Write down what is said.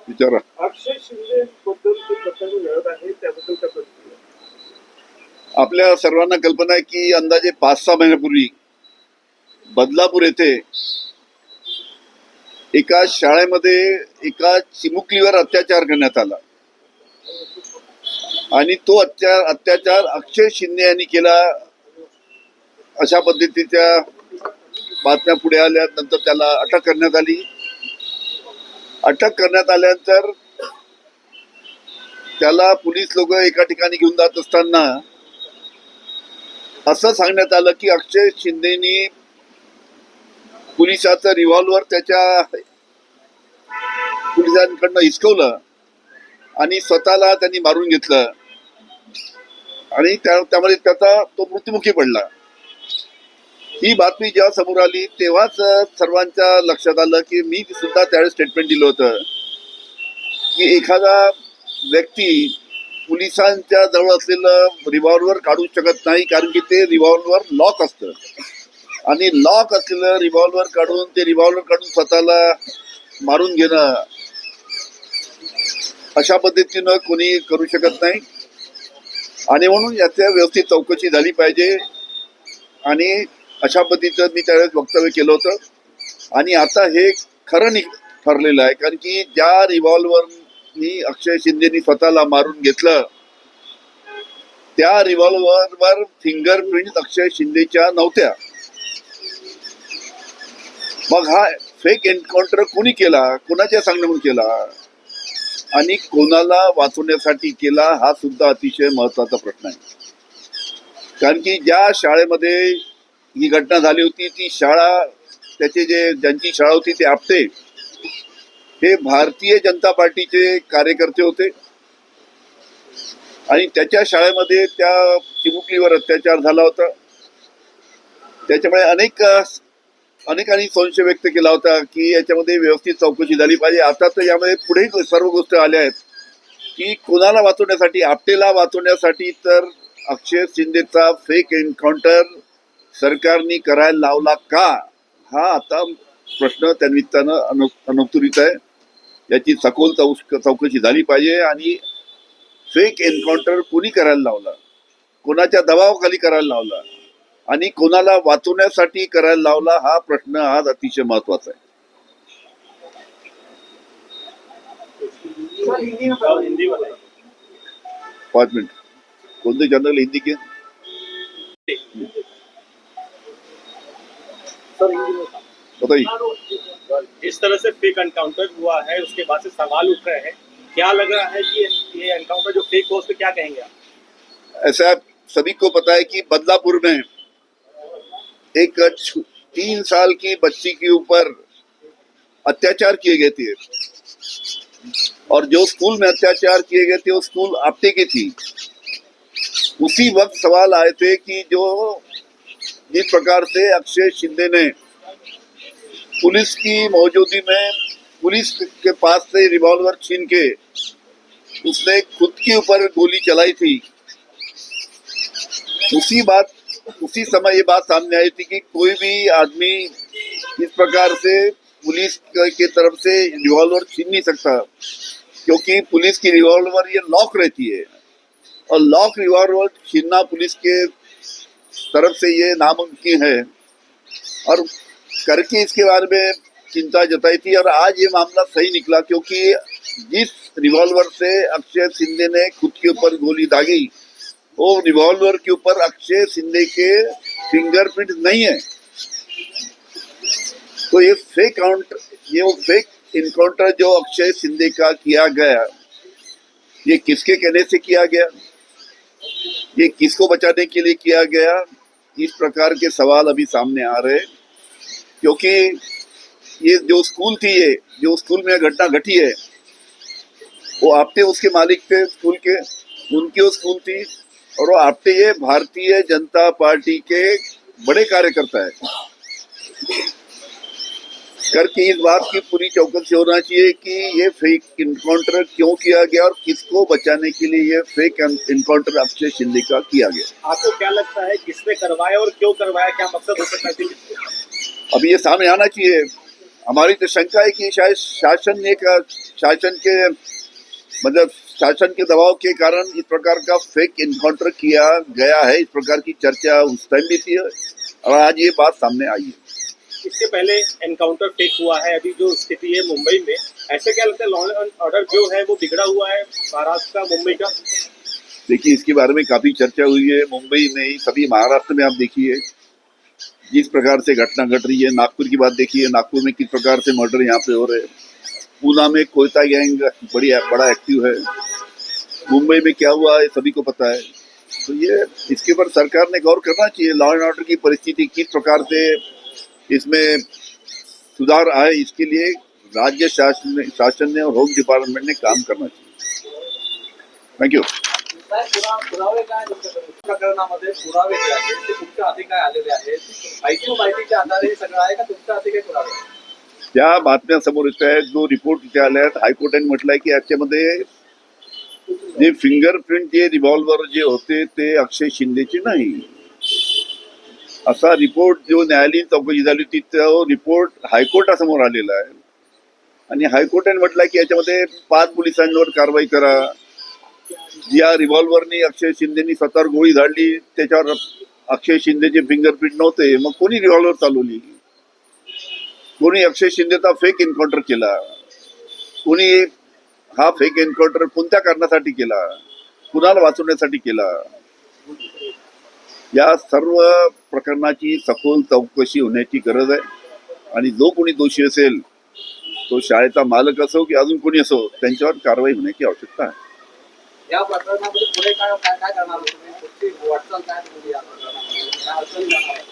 विचारा. अक्षय शिंदे बद्दल जो प्रकरण घडत आहे त्याबद्दल काय प्रतिक्रिया? आपल्या सर्वांना कल्पना आहे की अंदाजे 5-6 महिन्यापूर्वी बदलापूर येथे एका शाळेमध्ये एका चिमुकलीवर अत्याचार करण्यात आला आणि तो अत्याचार अक्षय शिंदे यांनी केला अशा पद्धतीच्या बातम्या पुढे आल्या. नंतर त्याला अटक करण्यात आली. अटक करण्यात आल्यानंतर त्याला पोलीस लोक एका ठिकाणी घेऊन जात असताना असं सांगण्यात आलं की अक्षय शिंदेनी पोलिसाचं रिव्हॉल्वर त्याच्या पोलिसांकडनं हिसकवलं आणि स्वतःला त्यांनी मारून घेतलं आणि त्यामध्ये त्याचा तो मृत्युमुखी पडला. ही बातमी जेव्हा समोर आली तेव्हाच सर्वांच्या लक्षात आलं की मी सुद्धा त्यावेळेस स्टेटमेंट दिलं होतं की एखादा व्यक्ती पोलिसांच्या जवळ असलेलं रिव्हॉल्वर काढू शकत नाही, कारण की ते रिव्हॉल्वर लॉक असतं आणि लॉक असलेलं रिव्हॉल्वर काढून स्वतःला मारून घेणं अशा पद्धतीनं कोणी करू शकत नाही. आणि म्हणून याच्या व्यवस्थित चौकशी झाली पाहिजे आणि अशा पद्धतीचं मी त्यावेळेस वक्तव्य केलं होतं. आणि आता हे खरं ठरलेलं आहे, कारण की ज्या रिव्हॉल्वरनी अक्षय शिंदेनी स्वतःला मारून घेतलं त्या रिव्हॉल्वरवर फिंगरप्रिंट अक्षय शिंदेच्या नव्हत्या. मग हा फेक एन्काउंटर कोणी केला, कोणाच्या सांगण्यावरून केला आणि कोणाला वाचवण्यासाठी केला, हा सुद्धा अतिशय महत्वाचा प्रश्न आहे. कारण की ज्या शाळेमध्ये ही घटना झाली होती ती शाळा, ज्यांची शाळा होती ते आपटे हे भारतीय जनता पार्टीचे कार्यकर्ते होते आणि त्याच्या शाळेमध्ये त्या चिमुकलीवर अत्याचार झाला होता. त्याच्यामुळे अनेकांनी संशय व्यक्त केला होता की याच्यामध्ये व्यवस्थित चौकशी झाली पाहिजे. आता तर यामध्ये पुढे सर्व गोष्टी आल्या आहेत की कोणाला वाचवण्यासाठी, आपटेला वाचवण्यासाठी तर अक्षय शिंदेचा फेक एन्काउंटर सरकारने करायला लावला का, हा आता प्रश्न त्या निमित्तानं अनुत्तरित आहे. याची सखोल चौकशी झाली पाहिजे आणि फेक एन्काउंटर कोणी करायला लावला, कोणाच्या दबावाखाली करायला लावला आणि कोणाला वाचवण्यासाठी करायला लावला, हा प्रश्न आज अतिशय महत्वाचा आहे. 5 मिनट कोणते चॅनल हिंदी के बताइए. इस तरह से फेक एनकाउंटर हुआ है, उसके बाद से सवाल उठ रहे हैं, क्या लग रहा है कि ये एनकाउंटर जो फेक हुआ उस पर क्या कहेंगे आप? ऐसा सभी को पता है कि बदलापुर में एक 3 साल की बच्ची के ऊपर अत्याचार किए गए थे और जो स्कूल में अत्याचार किए गए थे वो स्कूल आपटे की थी. उसी वक्त सवाल आए थे कि जिस प्रकार से अक्षय शिंदे ने पुलिस की मौजूदगी में पुलिस के पास से रिवॉल्वर छीन के उसने खुद के ऊपर गोली चलाई थी, उसी समय ये बात सामने आई थी कि कोई भी आदमी इस प्रकार से पुलिस की तरफ से रिवॉल्वर छीन नहीं सकता, क्योंकि पुलिस की रिवॉल्वर ये लॉक रहती है और लॉक रिवॉल्वर छीनना पुलिस के तरफ से ये नामुमकिन है. और करके इसके बारे में चिंता जताई थी और आज ये मामला सही निकला, क्योंकि जिस रिवॉल्वर से अक्षय शिंदे ने खुद के ऊपर गोली दागी वो रिवॉल्वर के ऊपर अक्षय शिंदे के फिंगरप्रिंट नहीं है. तो ये फेक एनकाउंटर जो अक्षय शिंदे का किया गया, ये किसके कहने से किया गया, ये किसको बचाने के लिए किया गया, इस प्रकार के सवाल अभी सामने आ रहे हैं. क्योंकि ये जो स्कूल थी, ये जो स्कूल में घटना घटी है वो आपटे उसके मालिक थे स्कूल के, उनकी वो स्कूल थी और वो आपटे ये भारतीय जनता पार्टी के बड़े कार्यकर्ता है. करके इस बात की पूरी चौकसी होना चाहिए कि ये फेक इनकाउंटर क्यों किया गया और किसको बचाने के लिए ये फेक इनकाउंटर अक्षय शिंदे का किया गया. आपको क्या लगता है किसने करवाया और क्यों करवाया, क्या मकसद हो सकता है? अभी ये सामने आना चाहिए. हमारी तो शंका है कि शायद शासन के मतलब शासन के दबाव के कारण इस प्रकार का फेक इनकाउंटर किया गया है, इस प्रकार की चर्चा उस टाइम भी थी और आज ये बात सामने आई है। इसके पहले एनकाउंटर फेक हुआ है, अभी जो स्थिति है मुंबई में, ऐसे क्या लगता है लॉ एंड ऑर्डर जो है वो बिगड़ा हुआ है महाराष्ट्र का, मुंबई का? देखिए, इसके बारे में काफी चर्चा हुई है मुंबई में ही, सभी महाराष्ट्र में। आप देखिए जिस प्रकार से घटना घट रही है, नागपुर की बात देखिए, नागपुर में किस प्रकार से मर्डर यहाँ पे हो रहे हैं, पूना में कोयता गैंग बड़ा एक्टिव है, मुंबई में क्या हुआ है सभी को पता है। तो ये इसके ऊपर सरकार ने गौर करना चाहिए, लॉ एंड ऑर्डर की परिस्थिति किस प्रकार से इसमें सुधार आए, इसके लिए राज्य शासन ने और होम डिपार्टमेंट ने काम करना चाहिए। Thank you. पुरावे काय प्रकरणामध्ये पुरावे जे आहेत ते तुमच्या हाती काय आलेले आहेत? माहितीच्या आधारे हे सगळं आहे का तुमच्या हाती काही पुरावे आहेत? त्या बातम्या समोर येत आहेत, जो रिपोर्ट इथे आले आहेत, हायकोर्टाने म्हटलंय की याच्यामध्ये जे फिंगरप्रिंट जे रिव्हॉल्वर जे होते ते अक्षय शिंदेचे नाही, असा रिपोर्ट जो न्यायालयीन चौकशी झाली होती तो रिपोर्ट हायकोर्टासमोर आलेला आहे आणि हायकोर्टाने म्हटलं की याच्यामध्ये 5 पोलिसांवर कारवाई करा। या रिव्हॉल्वरनी अक्षय शिंदेनी स्वतःवर गोळी झाडली, त्याच्यावर अक्षय शिंदेचे फिंगरप्रिंट नव्हते, मग कोणी रिव्हॉल्वर चालवली? कोणी अक्षय शिंदेचा फेक एन्काउंटर केला? कोणी हा फेक एन्काउंटर कोणत्या कारणासाठी केला? कुणाला वाचवण्यासाठी केला? या सर्व प्रकरणाची सखोल चौकशी होण्याची गरज आहे आणि जो कोणी दोषी असेल, तो शाळेचा मालक असो की अजून कोणी असो, त्यांच्यावर कारवाई होण्याची आवश्यकता आहे। या प्रकरणामध्ये पुढे काय काय काय करणार तुम्ही? पुढची वाटचाल काय तुम्ही या प्रकरणामध्ये? काय अडचणी जाणार आहे?